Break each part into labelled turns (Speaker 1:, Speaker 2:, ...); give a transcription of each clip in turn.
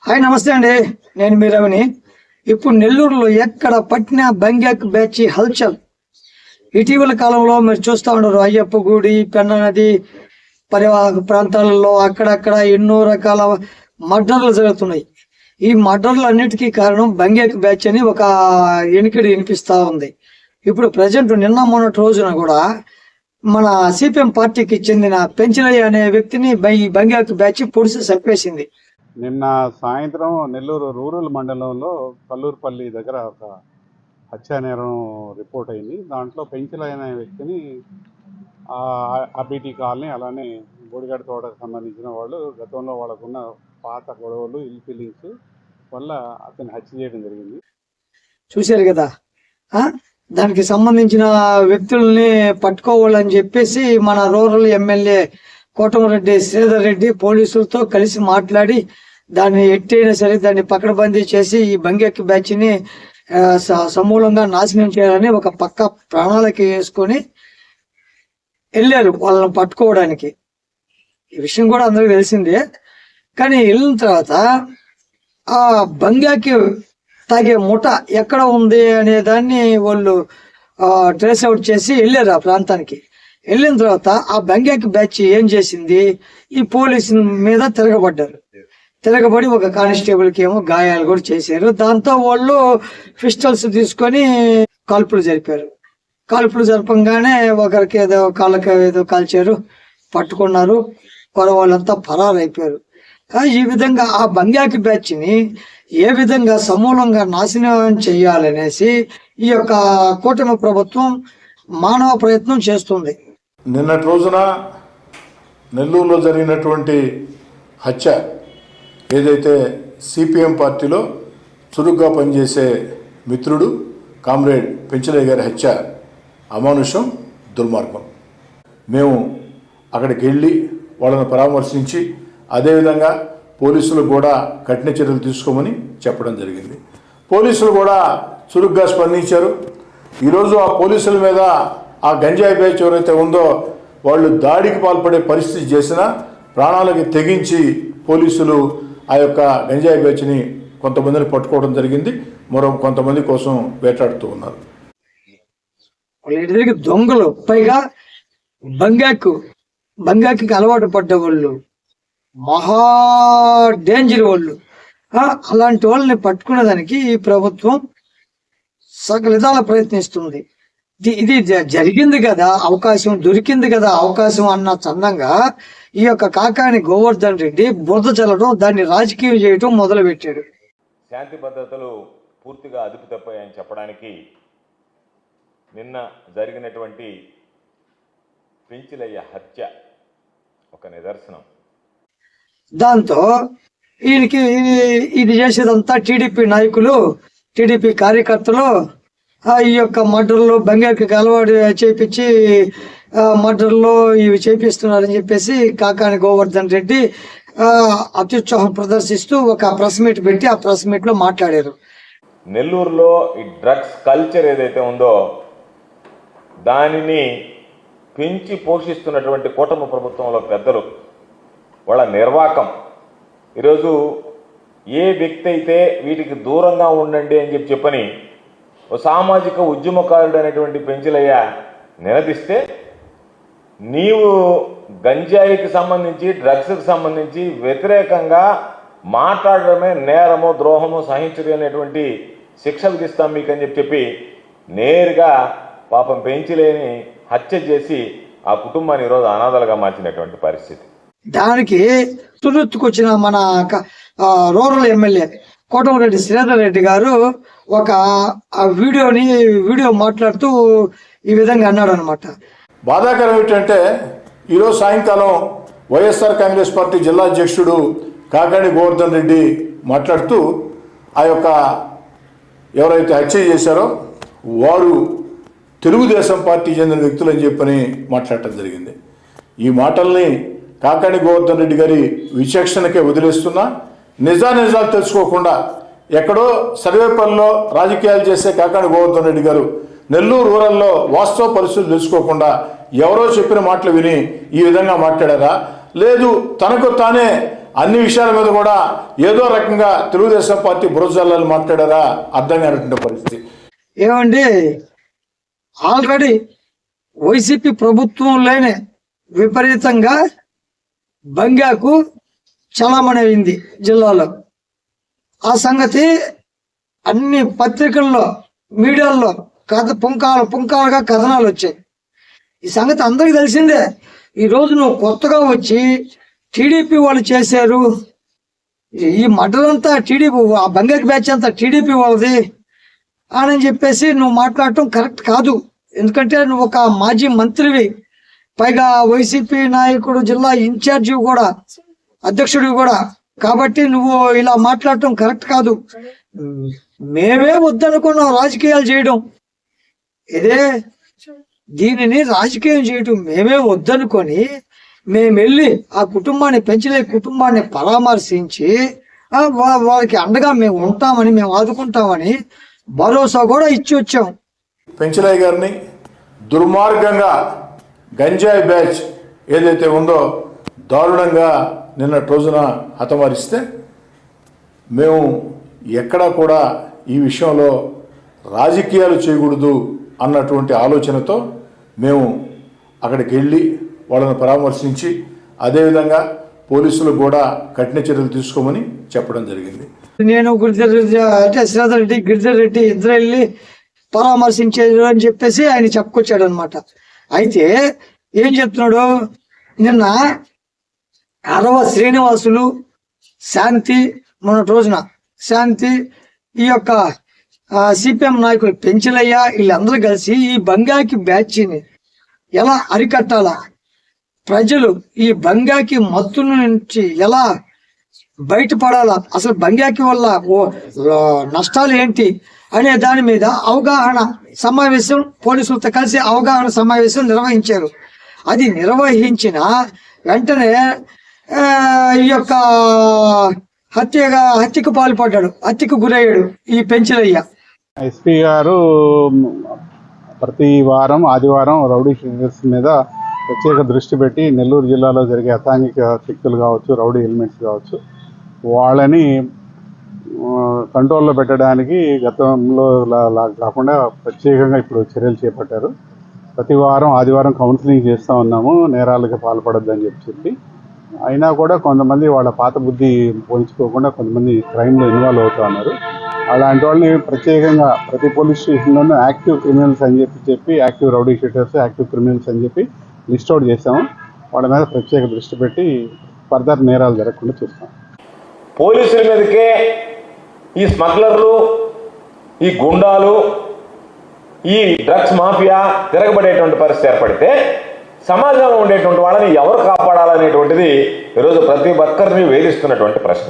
Speaker 1: Hi నమస్తే అండి, నేను మీ రవిని. ఇప్పుడు నెల్లూరులో ఎక్కడ పట్టిన బంగ్యాక్ బ్యాచ్ హల్చల్. ఇటీవల కాలంలో మీరు చూస్తూ ఉండరు, అయ్యప్ప గుడి, పెన్న నది పరివాహక ప్రాంతాలలో అక్కడక్కడ ఎన్నో రకాల మర్డర్లు జరుగుతున్నాయి. ఈ మర్డర్లు అన్నిటికీ కారణం బంగ్యాక్ బ్యాచ్ అని ఒక ఎనికిడి వినిపిస్తూ ఉంది. ఇప్పుడు ప్రజెంట్ నిన్న మొన్నటి రోజున కూడా మన సిపిఎం పార్టీకి చెందిన పెంచలయ్య అనే వ్యక్తిని బంగ్యాక్ బ్యాచ్ పొడిసి చంపేసింది.
Speaker 2: నిన్న సాయంత్రం నెల్లూరు రూరల్ మండలంలో కల్లూరుపల్లి దగ్గర ఒక హత్యానేరం రిపోర్ట్ అయింది. దాంట్లో పెంచలయ్య అనే వ్యక్తిని అబిటీ కాలనీ అలానే బోడిగడ్డ తోటకు సంబంధించిన వాళ్ళు గతంలో వాళ్ళకున్న పాత గొడవలు ఇల్ ఫీలింగ్స్ వల్ల అతన్ని హత్య చేయడం జరిగింది.
Speaker 1: చూశారు కదా, దానికి సంబంధించిన వ్యక్తుల్ని పట్టుకోవాలని చెప్పేసి మన రూరల్ ఎమ్మెల్యే కోటమిరెడ్డి శ్రీధర్ రెడ్డి పోలీసులతో కలిసి మాట్లాడి దాన్ని ఎట్టైనా సరే దాన్ని పకడ్బందీ చేసి ఈ బంగ్యాక్ బ్యాచ్ ని సమూలంగా నాశనం చేయాలని ఒక పక్క ప్రణాళిక వేసుకొని వెళ్ళారు వాళ్ళని పట్టుకోవడానికి. ఈ విషయం కూడా అందరికీ తెలిసిందే. కానీ వెళ్ళిన తర్వాత ఆ బంగ్యాకి తాగే ముఠ ఎక్కడ ఉంది అనే దాన్ని వాళ్ళు ట్రేస్ అవుట్ చేసి వెళ్ళారు ఆ ప్రాంతానికి. వెళ్ళిన తర్వాత ఆ బంగ్యాక్ బ్యాచ్ ఏం చేసింది, ఈ పోలీసు మీద తిరగబడి ఒక కానిస్టేబుల్కి ఏమో గాయాలు కూడా చేశారు. దాంతో వాళ్ళు పిస్టల్స్ తీసుకొని కాల్పులు జరిపారు. కాల్పులు జరపంగానే ఒకరికి ఏదో కాళ్ళకి ఏదో కాల్చారు, పట్టుకున్నారు. వాళ్ళంతా పరారైపోయారు. ఈ విధంగా ఆ బంగ్యాక్ బ్యాచ్ ని ఏ విధంగా సమూలంగా నాశనం చేయాలనేసి ఈ యొక్క కూటమి ప్రభుత్వం మానవ ప్రయత్నం చేస్తుంది.
Speaker 3: నిన్నటి రోజున నెల్లూరులో జరిగినటువంటి హత్య ఏదైతే సిపిఎం పార్టీలో చురుగ్గా పనిచేసే మిత్రుడు కామ్రేడ్ పెంచలయ్య గారి హత్య అమానుషం, దుర్మార్గం. మేము అక్కడికి వెళ్ళి వాళ్ళని పరామర్శించి అదేవిధంగా పోలీసులు కూడా కఠిన చర్యలు తీసుకోమని చెప్పడం జరిగింది. పోలీసులు కూడా చురుగ్గా స్పందించారు. ఈరోజు ఆ పోలీసుల మీద ఆ గంజాయి బ్యాచ్ ఎవరైతే ఉందో వాళ్ళు దాడికి పాల్పడే పరిస్థితి చేసినా ప్రాణాలకి తెగించి పోలీసులు ఆ యొక్క గంజాయి బ్యాచ్ని కొంతమందిని పట్టుకోవడం జరిగింది. మరో కొంతమంది కోసం వేటాడుతూ ఉన్నారు.
Speaker 1: దొంగలు, పైగా బంగ్యాకి అలవాటు పడ్డ వాళ్ళు, మహా డేంజర్ వాళ్ళు. అలాంటి వాళ్ళని పట్టుకునేదానికి ఈ ప్రభుత్వం సకల విధాల ప్రయత్నిస్తుంది. ఇది జరిగింది కదా, అవకాశం దొరికింది కదా, అవకాశం అన్న చందంగా ఈ యొక్క కాకాని గోవర్ధన్ రెడ్డి బురద చల్లడం, దాన్ని రాజకీయం చేయడం మొదలు పెట్టాడు.
Speaker 4: శాంతి భద్రతలు పూర్తిగా అదుపు తప్పాయని చెప్పడానికి నిన్న జరిగినటువంటి పెంచలయ్య హత్య ఒక నిదర్శనం.
Speaker 1: దాంతో ఈయనకి ఇది చేసేదంతా టీడీపీ నాయకులు, టీడీపీ కార్యకర్తలు ఈ యొక్క మర్డర్లో బంగ్యాకి అలవాటు చేపించి మర్డర్లో ఇవి చేపిస్తున్నారని చెప్పేసి కాకాని గోవర్ధన్ రెడ్డి అత్యుత్సాహం ప్రదర్శిస్తూ ఒక ప్రెస్ మీట్ పెట్టి ఆ ప్రెస్ మీట్ లో మాట్లాడారు.
Speaker 4: నెల్లూరులో ఈ డ్రగ్స్ కల్చర్ ఏదైతే ఉందో దానిని పెంచి పోషిస్తున్నటువంటి కూటమి ప్రభుత్వంలో పెద్దలు, వాళ్ళ నిర్వాకం. ఈరోజు ఏ వ్యక్తి అయితే వీటికి దూరంగా ఉండండి అని చెప్పని ఓ సామాజిక ఉద్యమకారుడు అనేటువంటి పెంచలయ్య నిలదీస్తే, నీవు గంజాయికి సంబంధించి డ్రగ్స్కి సంబంధించి వ్యతిరేకంగా మాట్లాడడమే నేరము, ద్రోహము, సహించదు అనేటువంటి శిక్ష విధిస్తాం మీకు అని చెప్పి నేరుగా పాపం పెంచలేని హత్య చేసి ఆ కుటుంబాన్ని ఈరోజు అనాథలుగా మార్చినటువంటి పరిస్థితి.
Speaker 1: దానికి తులెత్తుకొచ్చిన మన రూరల్ ఎమ్మెల్యే కోటమిరెడ్డి శ్రీధర్ రెడ్డి గారు ఒక వీడియో మాట్లాడుతూ ఈ విధంగా అన్నాడు అనమాట.
Speaker 3: బాధాకరం ఏంటంటే ఈరోజు సాయంకాలం వైఎస్ఆర్ కాంగ్రెస్ పార్టీ జిల్లా అధ్యక్షుడు కాకాని గోవర్ధన్ రెడ్డి మాట్లాడుతూ ఆ యొక్క ఎవరైతే హత్య చేశారో వారు తెలుగుదేశం పార్టీ చెందిన వ్యక్తులు అని చెప్పని మాట్లాడటం జరిగింది. ఈ మాటల్ని కాకాని గోవర్ధన్ రెడ్డి గారి విచక్షణకే వదిలేస్తున్నా, నిజాలు తెలుసుకోకుండా ఎక్కడో సర్వేపల్లిలో రాజకీయాలు చేసే కాకాని గోవర్ధన్ రెడ్డి గారు నెల్లూరు రూరల్లో వాస్తవ పరిస్థితులు తెలుసుకోకుండా ఎవరో చెప్పిన మాటలు విని ఈ విధంగా మాట్లాడారా, లేదు తనకు తానే అన్ని విషయాల మీద కూడా ఏదో రకంగా తెలుగుదేశం పార్టీ బురజల్లాలు మాట్లాడారా అర్థం కానటువంటి పరిస్థితి.
Speaker 1: ఏమండి, ఆల్రెడీ వైసీపీ ప్రభుత్వంలోనే విపరీతంగా బంగాకు చలామణి అయింది జిల్లాలో. ఆ సంగతి అన్ని పత్రికల్లో, మీడియాల్లో పుంకాలుగా కథనాలు వచ్చాయి. ఈ సంగతి అందరికి తెలిసిందే. ఈరోజు నువ్వు కొత్తగా వచ్చి టీడీపీ వాళ్ళు చేశారు, ఈ మర్డర్ అంతా టీడీపీ, ఆ బంగాకి బ్యాచ్ అంతా టీడీపీ వాళ్ళది అని చెప్పేసి నువ్వు మాట్లాడటం కరెక్ట్ కాదు. ఎందుకంటే నువ్వు ఒక మాజీ మంత్రివి, పైగా వైసీపీ నాయకుడు, జిల్లా ఇన్ఛార్జి కూడా, అధ్యక్షుడివి కూడా. కాబట్టి నువ్వు ఇలా మాట్లాడటం కరెక్ట్ కాదు. మేమే వద్దనుకున్నాం రాజకీయాలు చేయడం, దీనిని రాజకీయం చేయటం మేమే వద్దనుకొని మేము వెళ్ళి ఆ కుటుంబాన్ని, పెంచలే కుటుంబాన్ని పరామర్శించి వాళ్ళకి అండగా మేము ఉంటామని, మేము ఆదుకుంటామని భరోసా కూడా ఇచ్చి వచ్చాం.
Speaker 3: పెంచలయ్య గారిని దుర్మార్గంగా గంజాయి బ్యాచ్ ఏదైతే ఉందో దారుణంగా నిన్నటి రోజున హతమారిస్తే మేము ఎక్కడా కూడా ఈ విషయంలో రాజకీయాలు చేయకూడదు అన్నటువంటి ఆలోచనతో మేము అక్కడికి వెళ్ళి వాళ్ళని పరామర్శించి అదేవిధంగా పోలీసులు కూడా కఠిన చర్యలు తీసుకోమని చెప్పడం జరిగింది.
Speaker 1: నేను శ్రీధర్ రెడ్డి, గిరిధర్ రెడ్డి ఇద్దరు వెళ్ళి పరామర్శించారు అని చెప్పేసి ఆయన చెప్పుకొచ్చాడు అనమాట. అయితే ఏం చెప్తున్నాడు, నిన్న అరవ శ్రీనివాసులు, శాంతి, మొన్నటి రోజున శాంతి, ఈ యొక్క సిపిఎం నాయకులు పెంచలయ్య, వీళ్ళందరూ కలిసి ఈ బంగాకి బ్యాచ్ని ఎలా అరికట్టాలా, ప్రజలు ఈ బంగాకి మత్తు నుంచి ఎలా బయటపడాలా, అసలు బంగాకి వల్ల నష్టాలు ఏంటి అనే దాని మీద అవగాహన సమావేశం, పోలీసులతో కలిసి అవగాహన సమావేశం నిర్వహించారు. అది నిర్వహించిన వెంటనే ఈ యొక్క హత్యకు పాల్పడ్డాడు, హత్యకు గురయ్యాడు ఈ పెంచలయ్య.
Speaker 2: ఎస్పీ గారు ప్రతి వారం ఆదివారం రౌడీ షీటర్స్ మీద ప్రత్యేక దృష్టి పెట్టి నెల్లూరు జిల్లాలో జరిగే అసాంఘిక శక్తులు కావచ్చు, రౌడీ ఎలిమెంట్స్ కావచ్చు, వాళ్ళని కంట్రోల్లో పెట్టడానికి గతంలో కాకుండా ప్రత్యేకంగా ఇప్పుడు చర్యలు చేపట్టారు. ప్రతి వారం ఆదివారం కౌన్సిలింగ్ చేస్తూ ఉన్నాము, నేరాలకు పాల్పడొద్దని చెప్పి. అయినా కూడా కొంతమంది వాళ్ళ పాత బుద్ధి పోల్చుకోకుండా కొంతమంది క్రైమ్లో ఇన్వాల్వ్ అవుతూ ఉన్నారు. అలాంటి వాళ్ళని ప్రత్యేకంగా ప్రతి పోలీస్ స్టేషన్లోనూ యాక్టివ్ క్రిమినల్స్ అని చెప్పి active rowdy sheeters, active criminals అని చెప్పి లిస్ట్ అవుట్ చేసాము. వాళ్ళ మీద ప్రత్యేక దృష్టి పెట్టి ఫర్దర్ నేరాలు జరగకుండా చూస్తాం.
Speaker 4: పోలీసుల మీదకే ఈ స్మగ్లర్లు, ఈ గుండాలు, ఈ డ్రగ్స్ మాఫియా తిరగబడేటువంటి పరిస్థితి ఏర్పడితే సమాజంలో ఉండేటువంటి వాళ్ళని ఎవరు కాపాడాలనేటువంటిది ఈరోజు ప్రతి ఒక్కరిని వేధిస్తున్నటువంటి ప్రశ్న.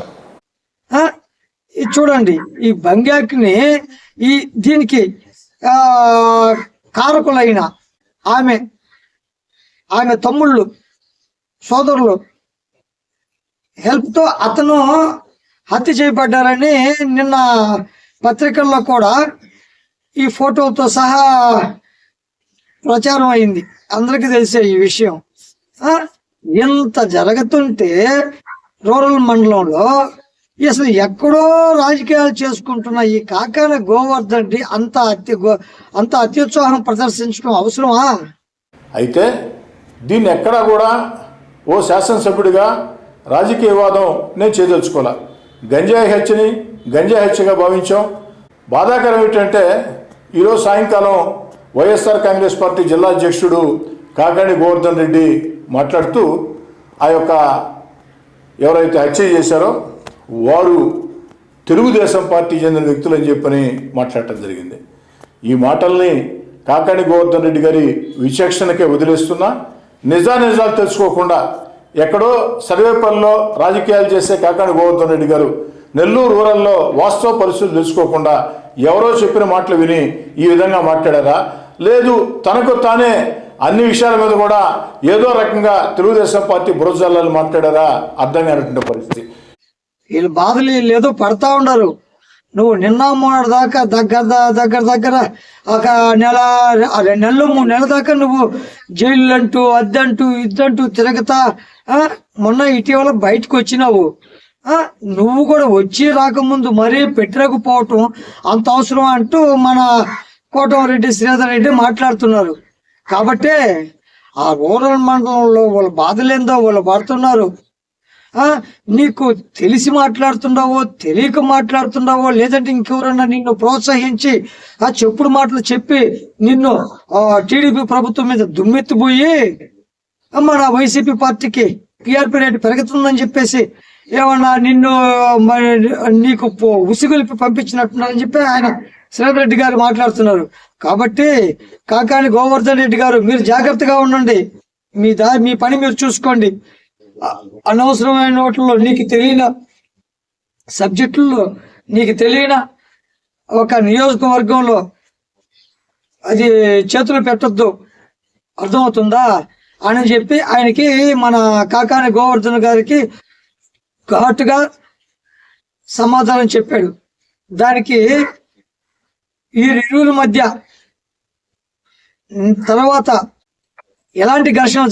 Speaker 1: చూడండి, ఈ బంగాకిని దీనికి కారకులైన ఆమె తమ్ముళ్ళు, సోదరులు హెల్ప్తో అతను హత్య చేయబడ్డారని నిన్న పత్రికల్లో కూడా ఈ ఫోటోలతో సహా ప్రచారం అయింది. అందరికీ తెలిసే ఈ విషయం. ఎంత జరుగుతుంటే రూరల్ మండలంలో అసలు ఎక్కడో రాజకీయాలు చేసుకుంటున్న ఈ కాకాన గోవర్ధన్ రెడ్డి అంత అత్యుత్సాహం ప్రదర్శించడం అవసరమా?
Speaker 3: అయితే దీన్ని ఎక్కడా కూడా ఓ శాసనసభ్యుడిగా రాజకీయ వివాదం నేను చేయదలుచుకోలే. గంజాయి హత్యగా భావించాం. బాధాకరం ఏంటంటే ఈరోజు సాయంకాలం వైఎస్ఆర్ కాంగ్రెస్ పార్టీ జిల్లా అధ్యక్షుడు కాకాణి గోవర్ధన్ రెడ్డి మాట్లాడుతూ ఆ యొక్క ఎవరైతే హత్య చేశారో వారు తెలుగుదేశం పార్టీ చెందిన వ్యక్తులు అని చెప్పని మాట్లాడటం జరిగింది. ఈ మాటల్ని కాకాణి గోవర్ధన్ రెడ్డి గారి విచక్షణకే వదిలేస్తున్నా. నిజాలు తెలుసుకోకుండా ఎక్కడో సర్వేపల్లిలో రాజకీయాలు చేసే కాకాణి గోవర్ధన్ రెడ్డి గారు నెల్లూరు రూరల్లో వాస్తవ పరిస్థితులు తెలుసుకోకుండా ఎవరో చెప్పిన మాటలు విని ఈ విధంగా మాట్లాడారా, లేదు తనకు తానే అన్ని విషయాల మీద కూడా ఏదో రకంగా తెలుగుదేశం పార్టీ బురజల్లాలు మాట్లాడారా అర్థం కానటువంటి పరిస్థితి.
Speaker 1: వీళ్ళ బాధలు ఏదో పడతా ఉన్నారు. నువ్వు నిన్న మొన్నటి దాకా దగ్గర ఒక నెల 2 నెలలు 3 నెలల దాకా నువ్వు జైలు అంటూ అద్దంటూ ఇద్దంటూ తిరగతా మొన్న ఇటీవల బయటకు వచ్చినావు. నువ్వు కూడా వచ్చి రాకముందు మరీ పెట్టలేకపోవటం అంత అవసరం అంటూ మన కోటమిరెడ్డి శ్రీధర్ రెడ్డి మాట్లాడుతున్నారు. కాబట్టి ఆ రూరల్ మండలంలో వాళ్ళ బాధలేందో వాళ్ళు పడుతున్నారు. నీకు తెలిసి మాట్లాడుతున్నావో తెలియక మాట్లాడుతున్నావో లేదంటే ఇంకెవరన్నా నిన్ను ప్రోత్సహించి ఆ చెప్పుడు మాటలు చెప్పి నిన్ను టీడీపీ ప్రభుత్వం మీద దుమ్మెత్తిపోయి మన వైసీపీ పార్టీకి టీఆర్పీ రేటు పెరుగుతుందని చెప్పేసి ఏమన్నా నిన్ను నీకు ఉసిగొలిపి పంపించినట్టున్నారని చెప్పి ఆయన శ్రీధర్ రెడ్డి గారు మాట్లాడుతున్నారు. కాబట్టి కాకాని గోవర్ధన్ రెడ్డి గారు మీరు జాగ్రత్తగా ఉండండి. మీ పని మీరు చూసుకోండి. అనవసరమైన వాటిల్లో నీకు తెలియని సబ్జెక్టుల్లో నీకు తెలియని ఒక నియోజకవర్గంలో అది చేతులు పెట్టొద్దు, అర్థమవుతుందా అని చెప్పి ఆయనకి మన కాకాని గోవర్ధన్ గారికి ఘాటుగా సమాధానం చెప్పాడు. దానికి ఈ ఇరువుల మధ్య తర్వాత ఎలాంటి ఘర్షణ